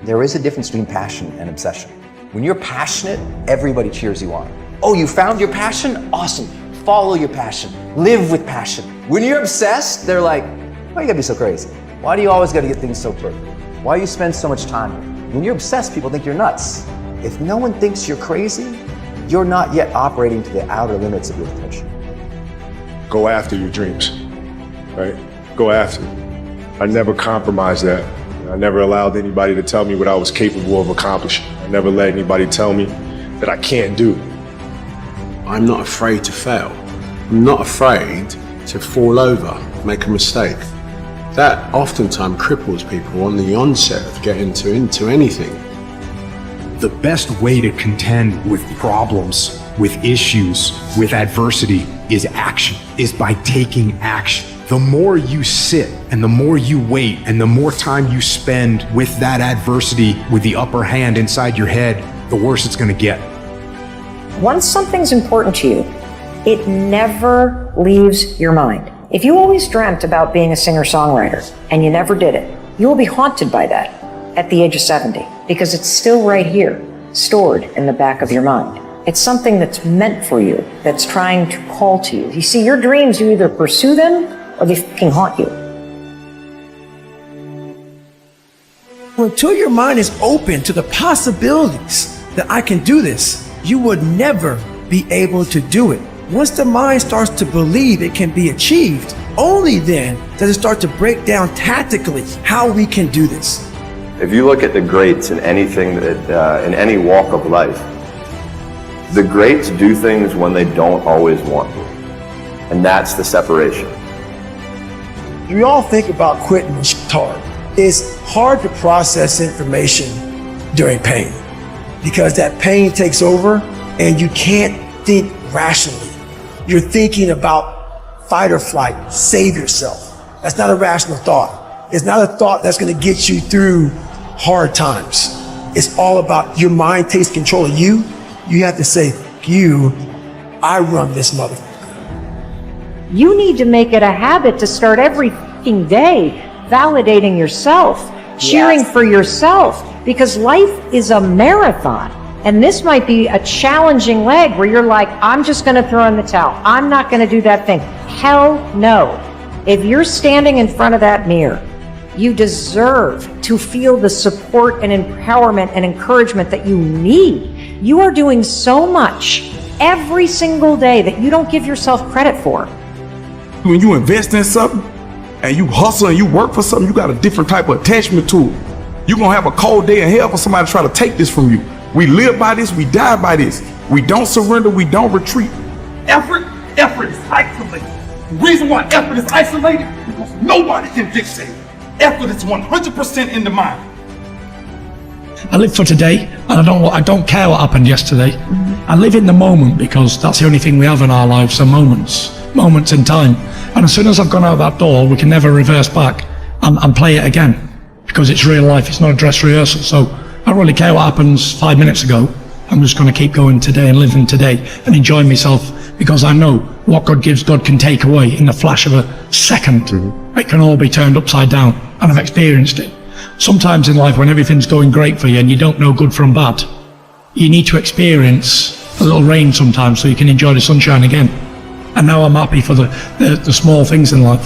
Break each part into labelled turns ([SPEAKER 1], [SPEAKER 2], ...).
[SPEAKER 1] There is a difference between passion and obsession. When you're passionate, everybody cheers you on. Oh, you found your passion? Awesome. Follow your passion. Live with passion. When you're obsessed, they're like, why you gotta be so crazy? Why do you always gotta get things so perfect? Why do you spend so much time? When you're obsessed, people think you're nuts. If no one thinks you're crazy, you're not yet operating to the outer limits of your potential.
[SPEAKER 2] Go after your dreams, right? Go after it. I never compromised that. I never allowed anybody to tell me what I was capable of accomplishing. I never let anybody tell me that I can't do.
[SPEAKER 3] I'm not afraid to fail. I'm not afraid to fall over, make a mistake. That oftentimes cripples people on the onset of getting into anything.
[SPEAKER 4] The best way to contend with problems, with issues, with adversity is action, is by taking action. The more you sit and the more you wait and the more time you spend with that adversity, with the upper hand inside your head, the worse it's gonna get.
[SPEAKER 5] Once something's important to you, it never leaves your mind. If you always dreamt about being a singer-songwriter and you never did it, you will be haunted by that at the age of 70 because it's still right here, stored in the back of your mind. It's something that's meant for you, that's trying to call to you. You see, your dreams, you either pursue them or they fucking haunt you.
[SPEAKER 6] Until your mind is open to the possibilities that I can do this, you would never be able to do it. Once the mind starts to believe it can be achieved, only then does it start to break down tactically how we can do this.
[SPEAKER 7] If you look at the greats in anything that, in any walk of life, the greats do things when they don't always want to. And that's the separation.
[SPEAKER 6] We all think about quitting when shit's hard. It's hard to process information during pain because that pain takes over and you can't think rationally. You're thinking about fight or flight, save yourself. That's not a rational thought. It's not a thought that's gonna get you through hard times. It's all about your mind takes control of you. You have to say, I run this motherfucker.
[SPEAKER 5] You need to make it a habit to start every fucking day validating yourself, cheering for yourself, because life is a marathon. And this might be a challenging leg where you're like, I'm just gonna throw in the towel. I'm not gonna do that thing. Hell no. If you're standing in front of that mirror, you deserve to feel the support and empowerment and encouragement that you need. You are doing so much every single day that you don't give yourself credit for.
[SPEAKER 8] When you invest in something and you hustle and you work for something, you got a different type of attachment to it. You're gonna have a cold day in hell for somebody to try to take this from you. We live by this, we die by this. We don't surrender, we don't retreat.
[SPEAKER 9] Effort is isolated. The reason why effort is isolated is because nobody can dictate. Effort is 100% in the mind.
[SPEAKER 10] I live for today, and I don't care what happened yesterday. I live in the moment because that's the only thing we have in our lives, are moments in time. And as soon as I've gone out that door, we can never reverse back and play it again because it's real life, it's not a dress rehearsal. So I don't really care what happens 5 minutes ago. I'm just going to keep going today and living today and enjoying myself because I know what God gives, God can take away in the flash of a second. It can all be turned upside down, and I've experienced it. Sometimes in life when everything's going great for you and you don't know good from bad, you need to experience a little rain sometimes so you can enjoy the sunshine again. And now I'm happy for the small things in life.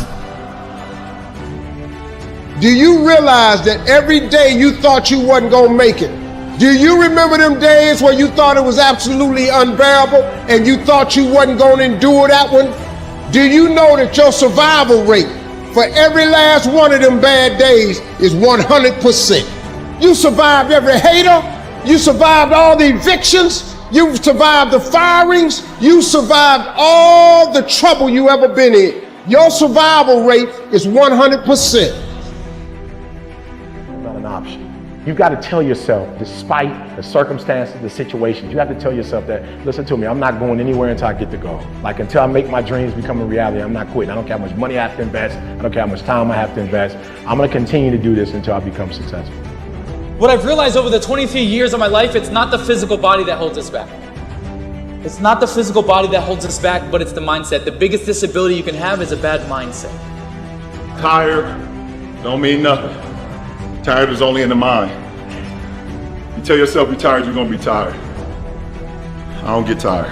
[SPEAKER 11] Do you realize that every day you thought you wasn't gonna make it? Do you remember them days where you thought it was absolutely unbearable and you thought you wasn't gonna endure that one? Do you know that your survival rate for every last one of them bad days is 100%? You survived every hater, you survived all the evictions, you survived the firings, you survived all the trouble you ever been in. Your survival rate is 100%.
[SPEAKER 12] Not an option. You've got to tell yourself, despite the circumstances, the situations, you have to tell yourself that, listen to me, I'm not going anywhere until I get to go. Like until I make my dreams become a reality, I'm not quitting. I don't care how much money I have to invest. I don't care how much time I have to invest. I'm going to continue to do this until I become successful.
[SPEAKER 13] What I've realized over the 23 years of my life, it's not the physical body that holds us back. It's not the physical body that holds us back, but it's the mindset. The biggest disability you can have is a bad mindset.
[SPEAKER 2] Tired don't mean nothing. Tired is only in the mind. tell yourself you're tired, you're gonna be tired. I don't get tired.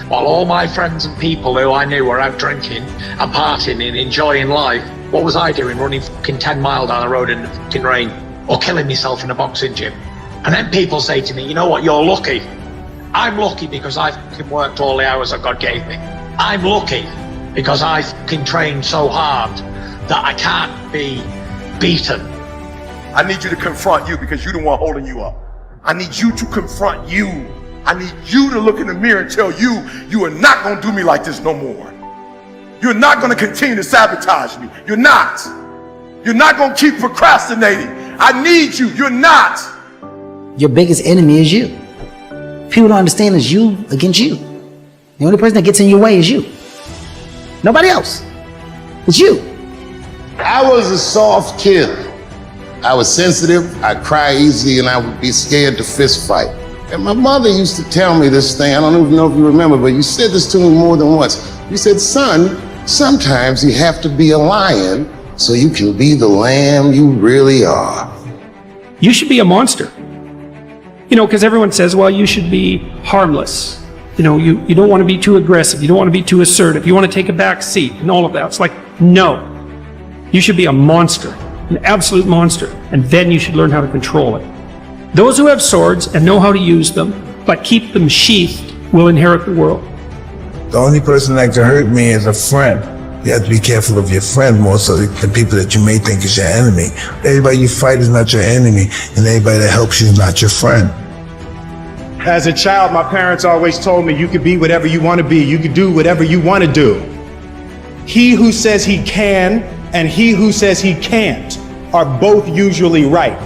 [SPEAKER 14] While all my friends and people who I knew were out drinking and partying and enjoying life, what was I doing? Running fucking 10 miles down the road in the fucking rain or killing myself in a boxing gym. And then people say to me, you know what, you're lucky. I'm lucky because I fucking worked all the hours that God gave me. I'm lucky because I fucking trained so hard that I can't be beaten.
[SPEAKER 9] I need you to confront you because you're the one holding you up. I need you to confront you. I need you to look in the mirror and tell you, you are not gonna do me like this no more. You're not gonna continue to sabotage me. You're not. You're not gonna keep procrastinating. I need you. You're not.
[SPEAKER 15] Your biggest enemy is you. People don't understand it's you against you. The only person that gets in your way is you. Nobody else. It's you.
[SPEAKER 11] I was a soft kid. I was sensitive, I'd cry easily, and I would be scared to fist fight. And my mother used to tell me this thing, I don't even know if you remember, but you said this to me more than once. You said, son, sometimes you have to be a lion so you can be the lamb you really are.
[SPEAKER 16] You should be a monster. You know, because everyone says, well, you should be harmless. You know, you don't want to be too aggressive. You don't want to be too assertive. You want to take a back seat and all of that. It's like, no. You should be a monster, an absolute monster. And then you should learn how to control it. Those who have swords and know how to use them, but keep them sheathed, will inherit the world.
[SPEAKER 6] The only person that can hurt me is a friend. You have to be careful of your friend more so than people that you may think is your enemy. Everybody you fight is not your enemy, and everybody that helps you is not your friend.
[SPEAKER 4] As a child, my parents always told me you could be whatever you want to be. You could do whatever you want to do. He who says he can and he who says he can't are both usually right.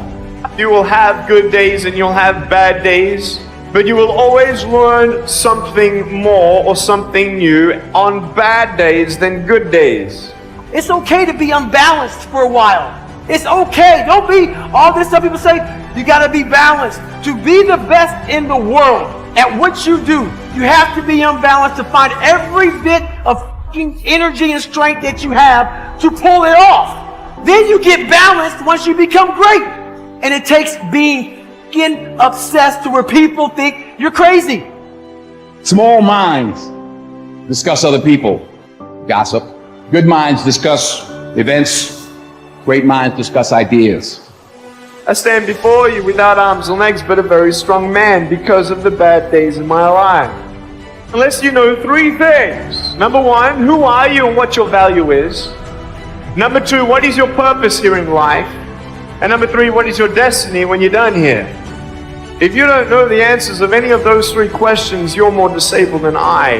[SPEAKER 17] You will have good days and you'll have bad days, but you will always learn something more or something new on bad days than good days.
[SPEAKER 18] It's okay to be unbalanced for a while. It's okay. Don't be all this stuff people say, you gotta be balanced. To be the best in the world at what you do, you have to be unbalanced to find every bit of energy and strength that you have to pull it off. Then you get balanced once you become great. And it takes being obsessed to where people think you're crazy.
[SPEAKER 19] Small minds discuss other people, gossip. Good minds discuss events. Great minds discuss ideas.
[SPEAKER 17] I stand before you without arms or legs, but a very strong man because of the bad days in my life. Unless you know three things. Number one, who are you and what your value is? Number two, what is your purpose here in life? And number three, what is your destiny when you're done here? If you don't know the answers of any of those three questions, you're more disabled than I.